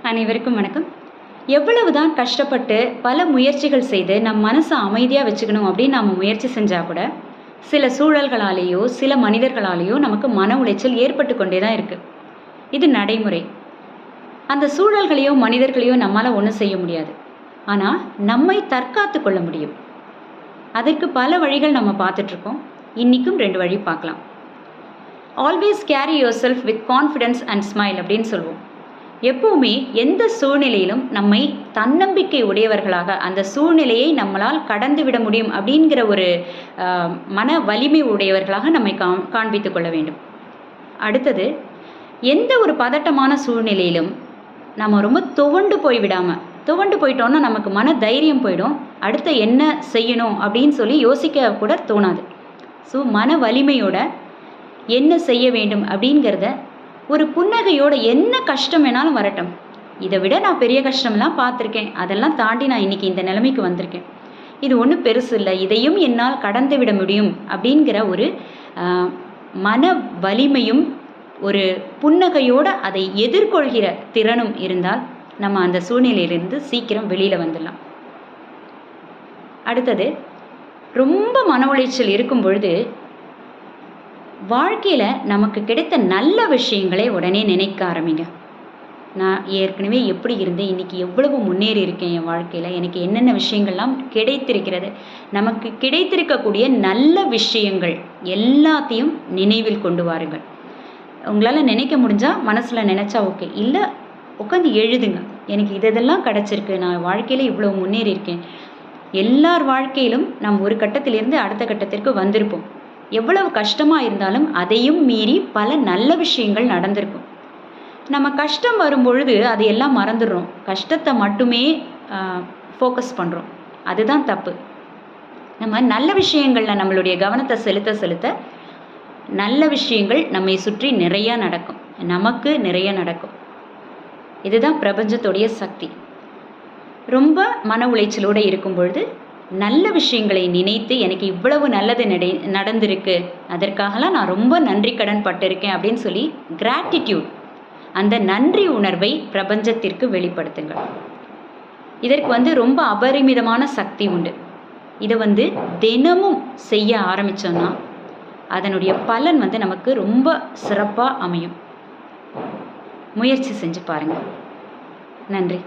அனைவருக்கும் வணக்கம். எவ்வளவுதான் கஷ்டப்பட்டு பல முயற்சிகள் செய்து நம் மனசை அமைதியாக வச்சுக்கணும் அப்படின்னு நம்ம முயற்சி செஞ்சால் கூட சில சூழல்களாலேயோ சில மனிதர்களாலேயோ நமக்கு மன உளைச்சல் ஏற்பட்டு கொண்டே தான் இருக்குது. இது நடைமுறை. அந்த சூழல்களையோ மனிதர்களையோ நம்மளால் ஒன்றும் செய்ய முடியாது. ஆனால் நம்மை தற்காத்து கொள்ள முடியும். அதற்கு பல வழிகள் நம்ம பார்த்துட்ருக்கோம். இன்றைக்கும் 2 வழி பார்க்கலாம். Always carry your self with confidence and smile அப்படின்னு சொல்லுவோம். எப்போவுமே எந்த சூழ்நிலையிலும் நம்மை தன்னம்பிக்கை உடையவர்களாக அந்த சூழ்நிலையை நம்மளால் கடந்து விட முடியும் அப்படிங்கிற ஒரு மன வலிமை உடையவர்களாக நம்மை காண்பித்து கொள்ள வேண்டும். அடுத்தது, எந்த ஒரு பதட்டமான சூழ்நிலையிலும் நம்ம ரொம்ப துவண்டு போயிட்டோன்னா நமக்கு மன தைரியம் போயிடும். அடுத்து என்ன செய்யணும் அப்படின்னு சொல்லி யோசிக்க கூட தோணாது. ஸோ மன வலிமையோட என்ன செய்ய வேண்டும் அப்படிங்கிறத, ஒரு புன்னகையோட என்ன கஷ்டம் வேணாலும் வரட்டும், இதை விட நான் பெரிய கஷ்டம்லாம் பார்த்துருக்கேன், அதெல்லாம் தாண்டி நான் இன்றைக்கி இந்த நிலைமைக்கு வந்திருக்கேன், இது ஒன்றும் பெருசு இல்லை, இதையும் என்னால் கடந்து விட முடியும் அப்படிங்கிற ஒரு மன வலிமையும் ஒரு புன்னகையோடு அதை எதிர்கொள்கிற திறனும் இருந்தால் நம்ம அந்த சூழ்நிலையிலிருந்து சீக்கிரம் வெளியில் வந்துடலாம். அடுத்தது, ரொம்ப மன உளைச்சல் இருக்கும் பொழுது வாழ்க்கையில் நமக்கு கிடைத்த நல்ல விஷயங்களை உடனே நினைக்க ஆரம்பிங்க. நான் ஏற்கனவே எப்படி இருந்தேன், இன்றைக்கி எவ்வளவு முன்னேறி இருக்கேன், என் வாழ்க்கையில் எனக்கு என்னென்ன விஷயங்கள்லாம் கிடைத்திருக்கிறது, நமக்கு கிடைத்திருக்கக்கூடிய நல்ல விஷயங்கள் எல்லாத்தையும் நினைவில் கொண்டு வாருங்கள். உங்களால் நினைக்க முடிஞ்சால் மனசில் நினச்சா ஓகே, இல்லை உட்காந்து எழுதுங்க. எனக்கு இதெல்லாம் கிடச்சிருக்கு, நான் வாழ்க்கையில் இவ்வளோ முன்னேறி இருக்கேன். எல்லார் வாழ்க்கையிலும் நாம் ஒரு கட்டத்திலிருந்து அடுத்த கட்டத்திற்கு வந்திருப்போம். எவ்வளவு கஷ்டமாக இருந்தாலும் அதையும் மீறி பல நல்ல விஷயங்கள் நடந்திருக்கும். நம்ம கஷ்டம் வரும்பொழுது அது எல்லாம் மறந்துடுறோம். கஷ்டத்தை மட்டுமே ஃபோக்கஸ் பண்ணுறோம். அதுதான் தப்பு. நம்ம நல்ல விஷயங்களில் நம்மளுடைய கவனத்தை செலுத்த நல்ல விஷயங்கள் நம்மை சுற்றி நிறையா நடக்கும், நமக்கு நிறைய நடக்கும். இதுதான் பிரபஞ்சத்துடைய சக்தி. ரொம்ப மன உளைச்சலோடு இருக்கும் பொழுது நல்ல விஷயங்களை நினைத்து எனக்கு இவ்வளவு நல்லது நடந்திருக்கு, அதற்காகலாம் நான் ரொம்ப நன்றி கடன் பட்டிருக்கேன் அப்படின்னு சொல்லி கிராட்டிடியூட், அந்த நன்றி உணர்வை பிரபஞ்சத்திற்கு வெளிப்படுத்துங்கள். இதற்கு ரொம்ப அபரிமிதமான சக்தி உண்டு. இதை தினமும் செய்ய ஆரம்பித்தோன்னா அதனுடைய பலன் நமக்கு ரொம்ப சிறப்பாக அமையும். முயற்சி செஞ்சு பாருங்கள். நன்றி.